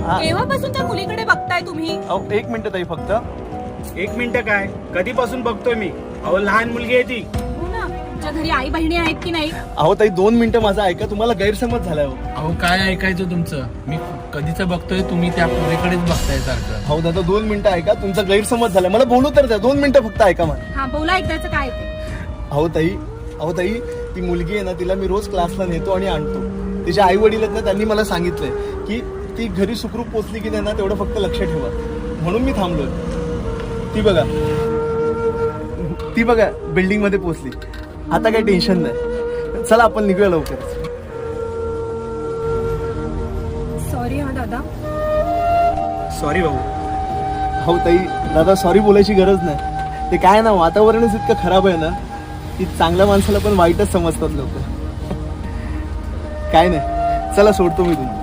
केव्हापासून त्या मुलीकडे बघताय तुम्ही? एक मिनिट ताई फक्त. 1 मिनिट काय, कधीपासून बघतोय मी. अहो लहान मुलगी आहे ती. हो ना, तुमच्या घरी आई बहिणी आहेत की नाही? अहो ताई 2 मिनिटं माझं ऐका, तुम्हाला गैरसमज झालाय. अहो काय ऐकायचं तुमचं, मी कधीच बघतोय तुम्ही त्या पोरीकडेच बघताय सारखं. अहो दादा 2 मिनिटं ऐका, तुमचा गैरसमज झालाय, मला बोलू तर द्या. 2 मिनिटं फक्त ऐका मला. हा बोला, ऐकायचं काय ते? अहो ताई ती मुलगी आहे ना, तिला मी रोज क्लासला नेतो आणि आणतो. तिचे आई वडील आहेत ना, त्यांनी मला सांगितलंय की ती घरी सुखरूप पोचली की नाही ना, तेवढं फक्त लक्ष ठेवा, म्हणून मी थांबलोय. ती बघा बिल्डिंग मध्ये पोचली. आता काही टेन्शन नाही, चला आपण निघूया लवकर. सॉरी हा दादा. सॉरी भाऊ. हो ताई, दादा सॉरी बोलायची गरज नाही. ते काय ना, वातावरणच इतकं खराब आहे ना की चांगल्या माणसाला पण वाईटच समजतात लोक. काय नाही, चला सोडतो मी तुम्हाला.